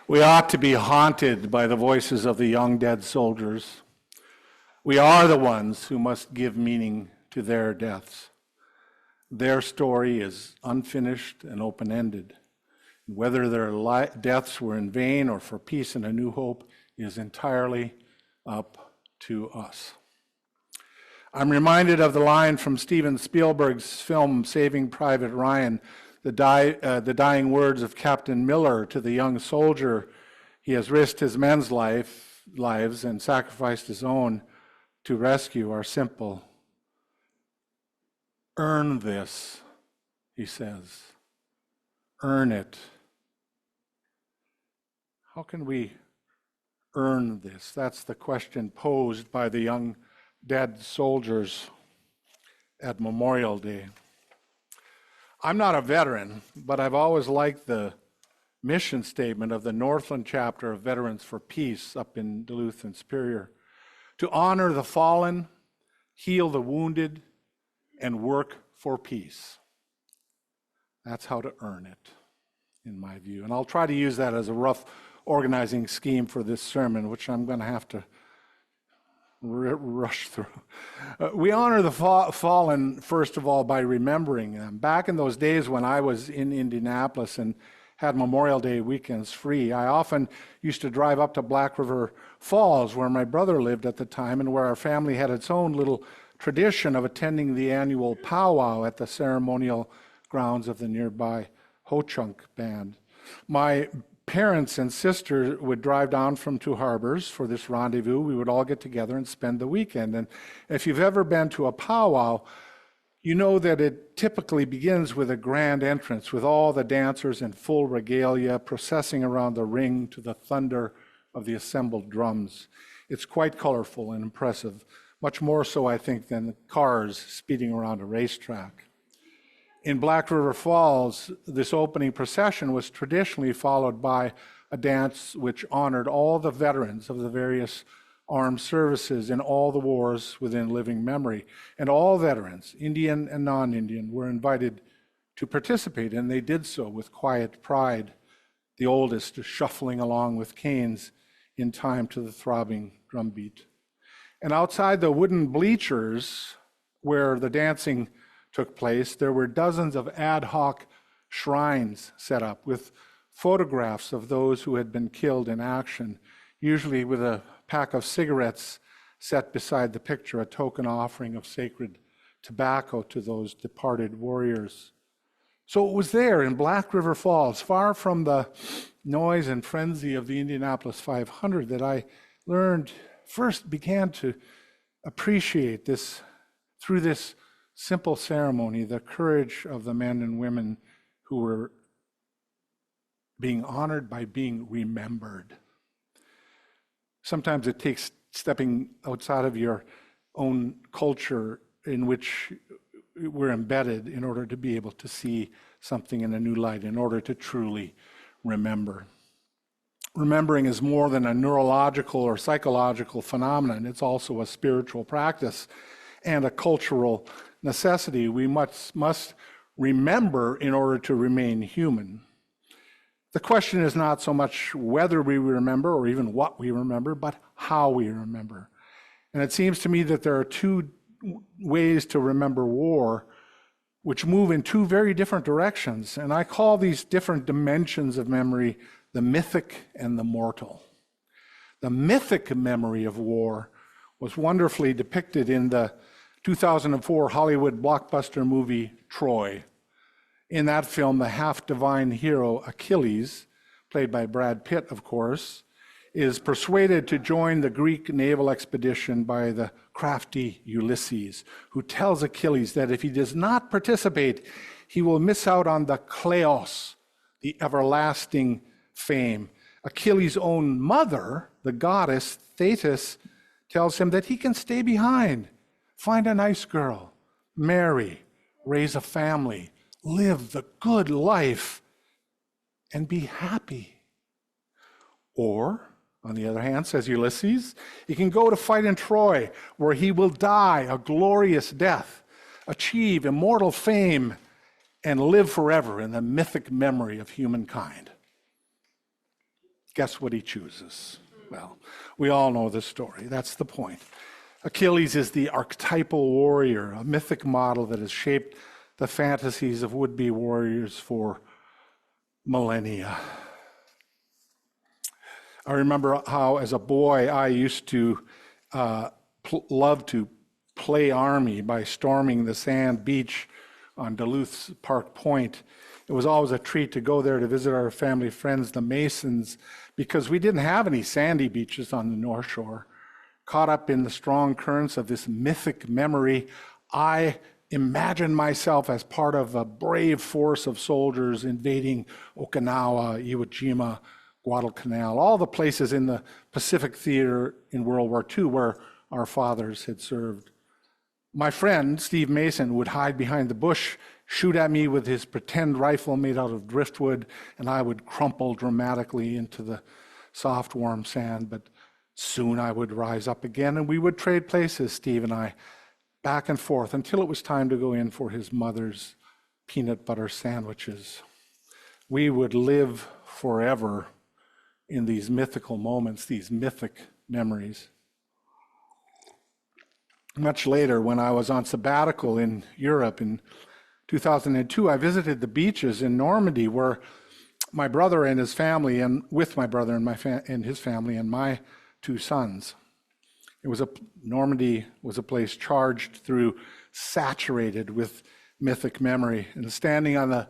We ought to be haunted by the voices of the young dead soldiers. We are the ones who must give meaning to their deaths. Their story is unfinished and open-ended. Whether their deaths were in vain or for peace and a new hope is entirely up to us. I'm reminded of the line from Steven Spielberg's film Saving Private Ryan, the dying words of Captain Miller to the young soldier. He has risked his men's lives and sacrificed his own to rescue are simple. Earn this, he says. Earn it. How can we earn this? That's the question posed by the young dead soldiers at Memorial Day. I'm not a veteran, but I've always liked the mission statement of the Northland chapter of Veterans for Peace up in Duluth and Superior: to honor the fallen, heal the wounded, and work for peace. That's how to earn it, in my view. And I'll try to use that as a rough organizing scheme for this sermon, which I'm going to have to rush through. We honor the fallen, first of all, by remembering them. Back in those days when I was in Indianapolis and had Memorial Day weekends free, I often used to drive up to Black River Falls, where my brother lived at the time, and where our family had its own little tradition of attending the annual powwow at the ceremonial grounds of the nearby Ho-Chunk Band. My parents and sister would drive down from Two Harbors for this rendezvous. We would all get together and spend the weekend. And if you've ever been to a powwow, you know that it typically begins with a grand entrance, with all the dancers in full regalia processing around the ring to the thunder of the assembled drums. It's quite colorful and impressive, much more so, I think, than cars speeding around a racetrack. In Black River Falls, this opening procession was traditionally followed by a dance which honored all the veterans of the various armed services in all the wars within living memory. And all veterans, Indian and non-Indian, were invited to participate, and they did so with quiet pride, the oldest shuffling along with canes in time to the throbbing drumbeat. And outside the wooden bleachers where the dancing took place, there were dozens of ad hoc shrines set up with photographs of those who had been killed in action, usually with a pack of cigarettes set beside the picture, a token offering of sacred tobacco to those departed warriors. So it was there in Black River Falls, far from the noise and frenzy of the Indianapolis 500, that I began to appreciate this, through this simple ceremony, the courage of the men and women who were being honored by being remembered. Sometimes it takes stepping outside of your own culture in which we're embedded in order to be able to see something in a new light, in order to truly remember. Remembering is more than a neurological or psychological phenomenon. It's also a spiritual practice and a cultural necessity. We must remember in order to remain human. The question is not so much whether we remember or even what we remember, but how we remember. And it seems to me that there are two ways to remember war which move in two very different directions. And I call these different dimensions of memory the mythic and the mortal. The mythic memory of war was wonderfully depicted in the 2004 Hollywood blockbuster movie Troy. In that film, the half-divine hero Achilles, played by Brad Pitt, of course, is persuaded to join the Greek naval expedition by the crafty Ulysses, who tells Achilles that if he does not participate, he will miss out on the kleos, the everlasting fame. Achilles' own mother, the goddess Thetis, tells him that he can stay behind, find a nice girl, marry, raise a family, live the good life, and be happy. Or, on the other hand, says Ulysses, he can go to fight in Troy, where he will die a glorious death, achieve immortal fame, and live forever in the mythic memory of humankind. Guess what he chooses? Well, we all know the story. That's the point. Achilles is the archetypal warrior, a mythic model that has shaped the fantasies of would-be warriors for millennia. I remember how, as a boy, I used to love to play army by storming the sand beach on Duluth's Park Point. It was always a treat to go there to visit our family friends, the Masons, because we didn't have any sandy beaches on the North Shore. Caught up in the strong currents of this mythic memory, I imagined myself as part of a brave force of soldiers invading Okinawa, Iwo Jima, Guadalcanal, all the places in the Pacific Theater in World War II where our fathers had served. My friend, Steve Mason, would hide behind the bush, shoot at me with his pretend rifle made out of driftwood, and I would crumple dramatically into the soft, warm sand. But soon I would rise up again, and we would trade places, Steve and I, back and forth, until it was time to go in for his mother's peanut butter sandwiches. We would live forever in these mythical moments, these mythic memories. Much later, when I was on sabbatical in Europe in 2002, I visited the beaches in Normandy where my brother and his family, and with my brother and his family and my two sons. Normandy was a place charged through, saturated with mythic memory. And standing on the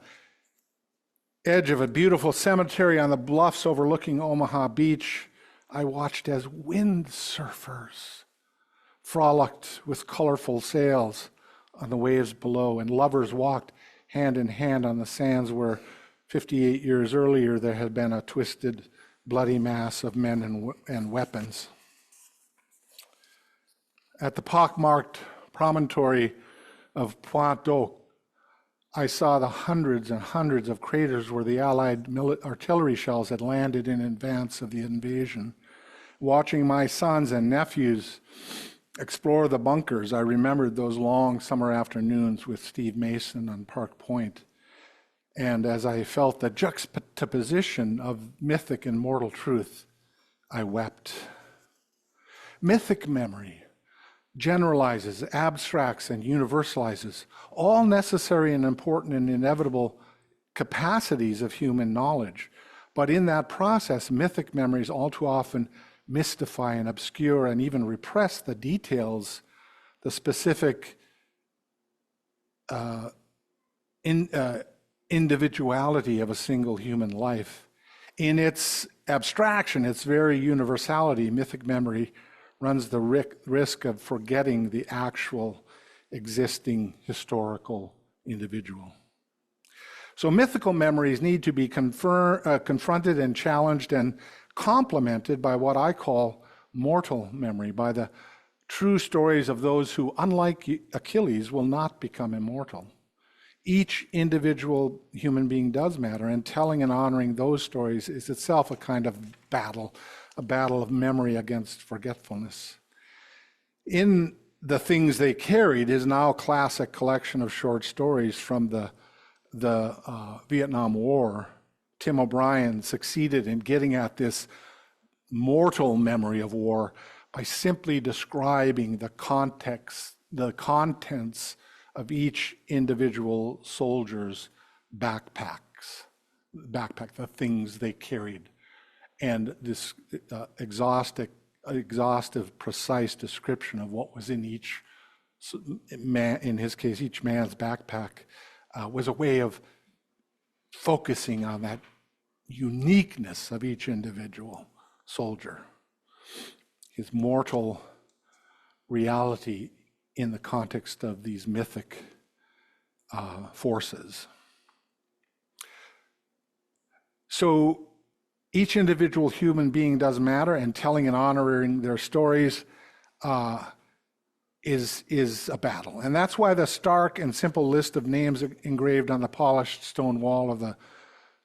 edge of a beautiful cemetery on the bluffs overlooking Omaha Beach, I watched as windsurfers frolicked with colorful sails on the waves below, and lovers walked hand in hand on the sands where 58 years earlier there had been a twisted, bloody mass of men and weapons. At the pockmarked promontory of Pointe d'Oc, I saw the hundreds and hundreds of craters where the Allied artillery shells had landed in advance of the invasion. Watching my sons and nephews explore the bunkers, I remembered those long summer afternoons with Steve Mason on Park Point. And as I felt the juxtaposition of mythic and mortal truth, I wept. Mythic memory generalizes, abstracts, and universalizes all necessary and important and inevitable capacities of human knowledge. But in that process, mythic memories all too often mystify and obscure and even repress the details, the specific individuality of a single human life. In its abstraction, its very universality, mythic memory runs the risk of forgetting the actual existing historical individual. So mythical memories need to be confronted and challenged and complemented by what I call mortal memory, by the true stories of those who, unlike Achilles, will not become immortal. Each individual human being does matter, and telling and honoring those stories is itself a kind of battle, a battle of memory against forgetfulness. In The Things They Carried is now a classic collection of short stories from the Vietnam War. Tim O'Brien succeeded in getting at this mortal memory of war by simply describing the context, the contents of each individual soldier's backpack, the things they carried, and this exhaustive, precise description of what was in each man, in his case, each man's backpack, was a way of focusing on that uniqueness of each individual soldier, his mortal reality in the context of these mythic forces. So each individual human being does matter, and telling and honoring their stories is a battle. And that's why the stark and simple list of names engraved on the polished stone wall of the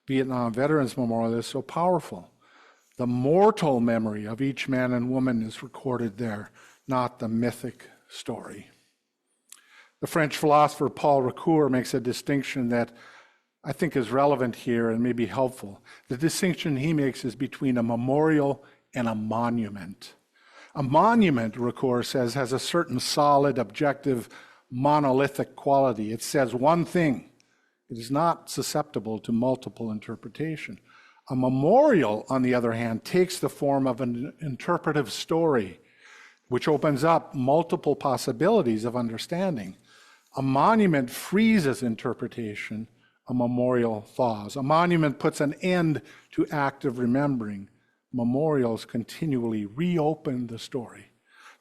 Vietnam Veterans Memorial is so powerful. The mortal memory of each man and woman is recorded there, not the mythic story. The French philosopher Paul Ricoeur makes a distinction that I think is relevant here and may be helpful. The distinction he makes is between a memorial and a monument. A monument, Ricoeur says, has a certain solid, objective, monolithic quality. It says one thing. It is not susceptible to multiple interpretation. A memorial, on the other hand, takes the form of an interpretive story, which opens up multiple possibilities of understanding. A monument freezes interpretation. A memorial thaws. A monument puts an end to active remembering. Memorials continually reopen the story.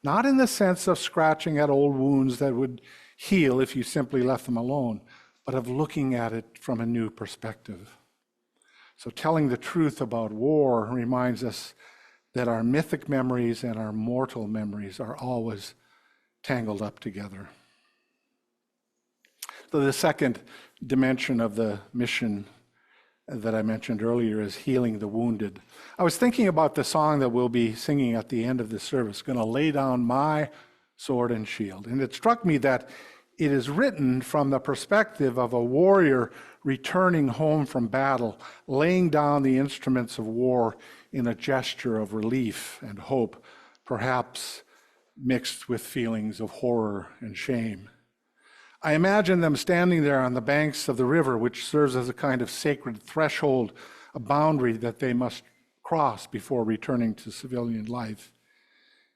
Not in the sense of scratching at old wounds that would heal if you simply left them alone, but of looking at it from a new perspective. So telling the truth about war reminds us that our mythic memories and our mortal memories are always tangled up together. So the second dimension of the mission that I mentioned earlier is healing the wounded. I was thinking about the song that we'll be singing at the end of this service, "Gonna Lay Down My Sword and Shield." And it struck me that it is written from the perspective of a warrior returning home from battle, laying down the instruments of war in a gesture of relief and hope, perhaps mixed with feelings of horror and shame. I imagine them standing there on the banks of the river, which serves as a kind of sacred threshold, a boundary that they must cross before returning to civilian life.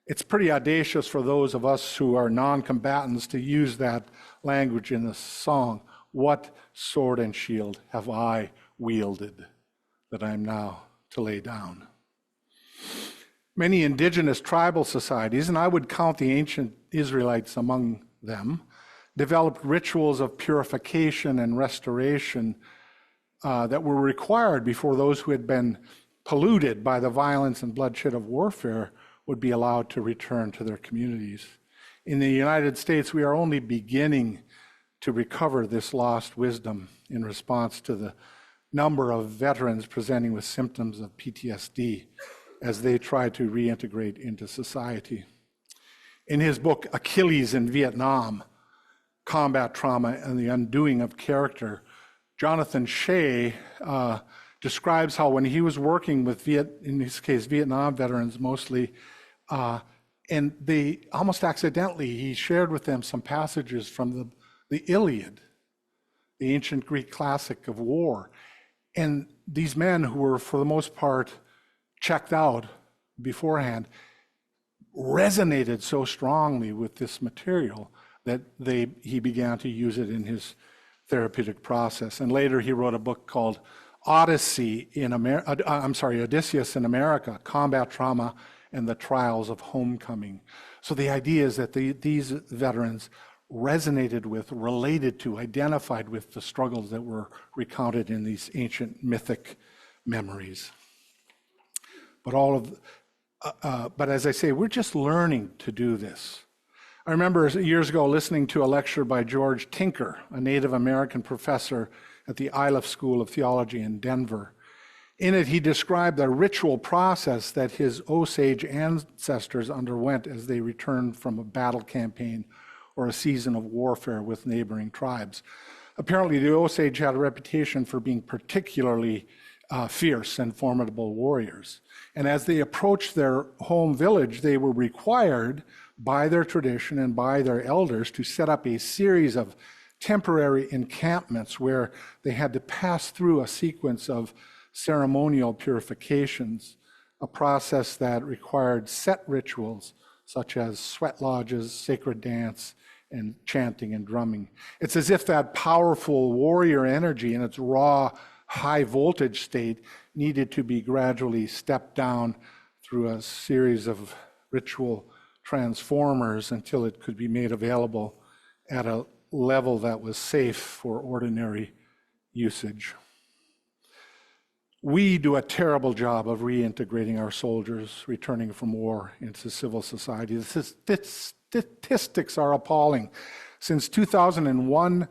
It's pretty audacious for those of us who are non-combatants to use that language in the song. What sword and shield have I wielded that I'm now to lay down? Many indigenous tribal societies, and I would count the ancient Israelites among them, developed rituals of purification and restoration that were required before those who had been polluted by the violence and bloodshed of warfare would be allowed to return to their communities. In the United States, we are only beginning to recover this lost wisdom in response to the number of veterans presenting with symptoms of PTSD as they try to reintegrate into society. In his book, Achilles in Vietnam, Combat Trauma and the Undoing of Character, Jonathan Shea describes how when he was working with, in his case, Vietnam veterans mostly, and they almost accidentally, he shared with them some passages from the Iliad, the ancient Greek classic of war. And these men who were, for the most part, checked out beforehand, resonated so strongly with this material that he began to use it in his therapeutic process. And later he wrote a book called Odysseus in America, Combat Trauma and the Trials of Homecoming. So the idea is that these veterans resonated with, related to, identified with the struggles that were recounted in these ancient mythic memories. But as I say, we're just learning to do this. I remember years ago listening to a lecture by George Tinker, a Native American professor at the Iliff School of Theology in Denver. In it, he described the ritual process that his Osage ancestors underwent as they returned from a battle campaign or a season of warfare with neighboring tribes. Apparently, the Osage had a reputation for being particularly fierce and formidable warriors. And as they approached their home village, they were required by their tradition and by their elders to set up a series of temporary encampments where they had to pass through a sequence of ceremonial purifications, a process that required set rituals such as sweat lodges, sacred dance, and chanting and drumming. It's as if that powerful warrior energy in its raw, high voltage state needed to be gradually stepped down through a series of ritual transformers until it could be made available at a level that was safe for ordinary usage. We do a terrible job of reintegrating our soldiers returning from war into civil society. The statistics are appalling. Since 2001,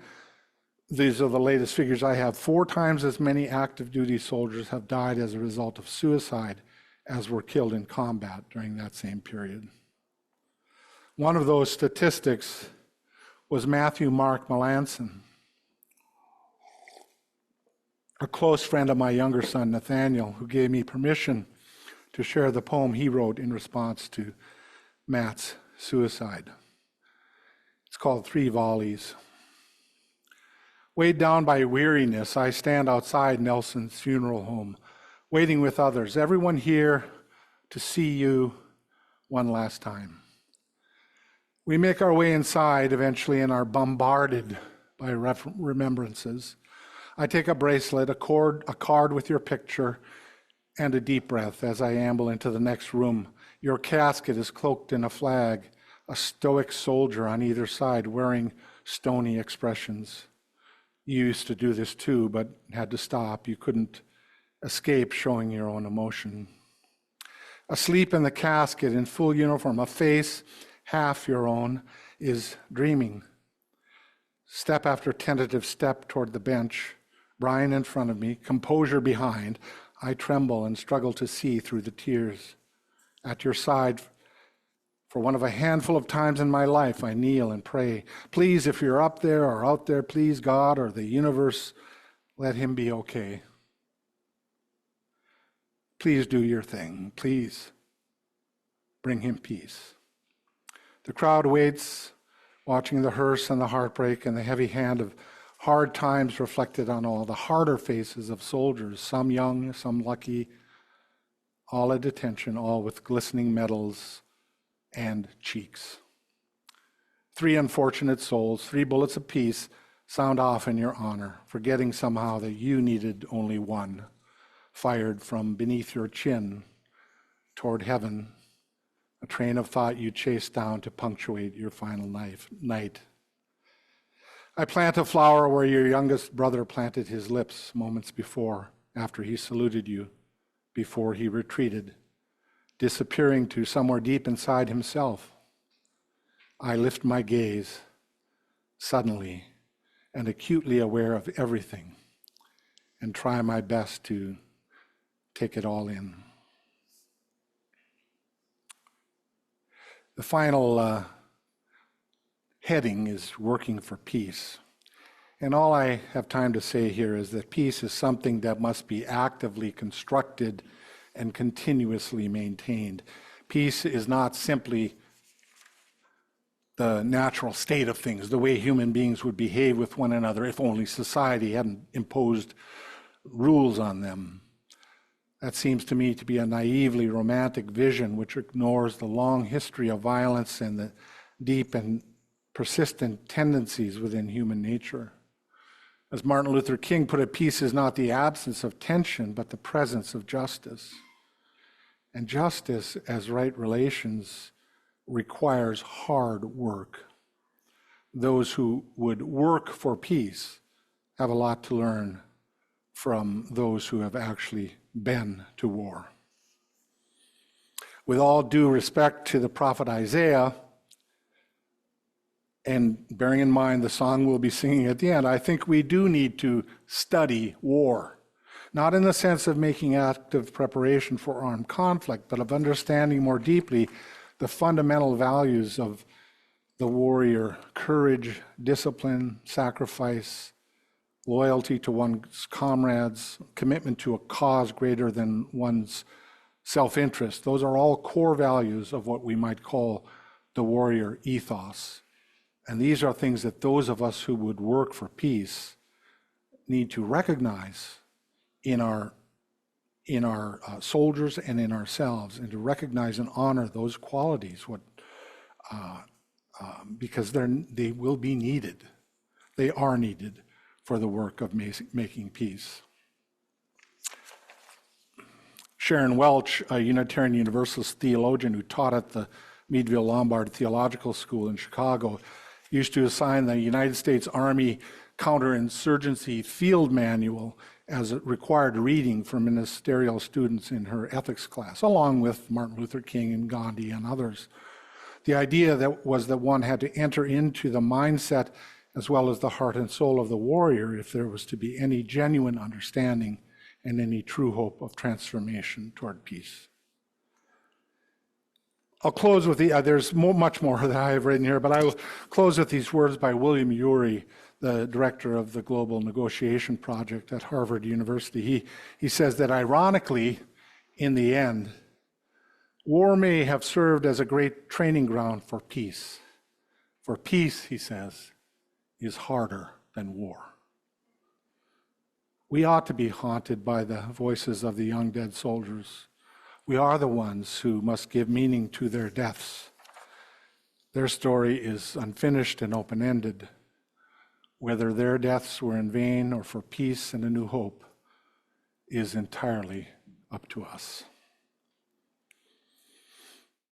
these are the latest figures I have, 4 times as many active duty soldiers have died as a result of suicide as were killed in combat during that same period. One of those statistics was Matthew Mark Melanson. a close friend of my younger son, Nathaniel, who gave me permission to share the poem he wrote in response to Matt's suicide. It's called Three Volleys. Weighed down by weariness, I stand outside Nelson's funeral home, waiting with others, everyone here to see you one last time. We make our way inside eventually and are bombarded by remembrances. I take a bracelet, a card with your picture, and a deep breath as I amble into the next room. Your casket is cloaked in a flag, a stoic soldier on either side wearing stony expressions. You used to do this too, but had to stop. You couldn't escape showing your own emotion. Asleep in the casket in full uniform, a face half your own is dreaming. Step after tentative step toward the bench, Brian in front of me, composure behind. I tremble and struggle to see through the tears. At your side, for one of a handful of times in my life, I kneel and pray. Please, if you're up there or out there, please, God or the universe, let him be okay. Please do your thing. Please bring him peace. The crowd waits, watching the hearse and the heartbreak and the heavy hand of hard times reflected on all the harder faces of soldiers, some young, some lucky, all at attention, all with glistening medals and cheeks. Three unfortunate souls, 3 bullets apiece, sound off in your honor, forgetting somehow that you needed only one, fired from beneath your chin toward heaven, a train of thought you chased down to punctuate your final night. I plant a flower where your youngest brother planted his lips moments before, after he saluted you, before he retreated, disappearing to somewhere deep inside himself. I lift my gaze, suddenly and acutely aware of everything, and try my best to take it all in. The final heading is working for peace. And all I have time to say here is that peace is something that must be actively constructed and continuously maintained. Peace is not simply the natural state of things, the way human beings would behave with one another if only society hadn't imposed rules on them. That seems to me to be a naively romantic vision which ignores the long history of violence and the deep and persistent tendencies within human nature. As Martin Luther King put it, peace is not the absence of tension, but the presence of justice. And justice, as right relations, requires hard work. Those who would work for peace have a lot to learn from those who have actually been to war. With all due respect to the prophet Isaiah, and bearing in mind the song we'll be singing at the end, I think we do need to study war. Not in the sense of making active preparation for armed conflict, but of understanding more deeply the fundamental values of the warrior: courage, discipline, sacrifice, loyalty to one's comrades, commitment to a cause greater than one's self-interest. Those are all core values of what we might call the warrior ethos. And these are things that those of us who would work for peace need to recognize in our soldiers and in ourselves, and to recognize and honor those qualities, because they will be needed. They are needed for the work of making peace. Sharon Welch, a Unitarian Universalist theologian who taught at the Meadville Lombard Theological School in Chicago, used to assign the United States Army Counterinsurgency Field Manual as a required reading for ministerial students in her ethics class, along with Martin Luther King and Gandhi and others. The idea was that one had to enter into the mindset as well as the heart and soul of the warrior if there was to be any genuine understanding and any true hope of transformation toward peace. I'll close with there's much more that I have written here, but I will close with these words by William Ury, the director of the Global Negotiation Project at Harvard University. He says that ironically, in the end, war may have served as a great training ground for peace. For peace, he says, is harder than war. We ought to be haunted by the voices of the young dead soldiers. We are the ones who must give meaning to their deaths. Their story is unfinished and open-ended. Whether their deaths were in vain or for peace and a new hope is entirely up to us.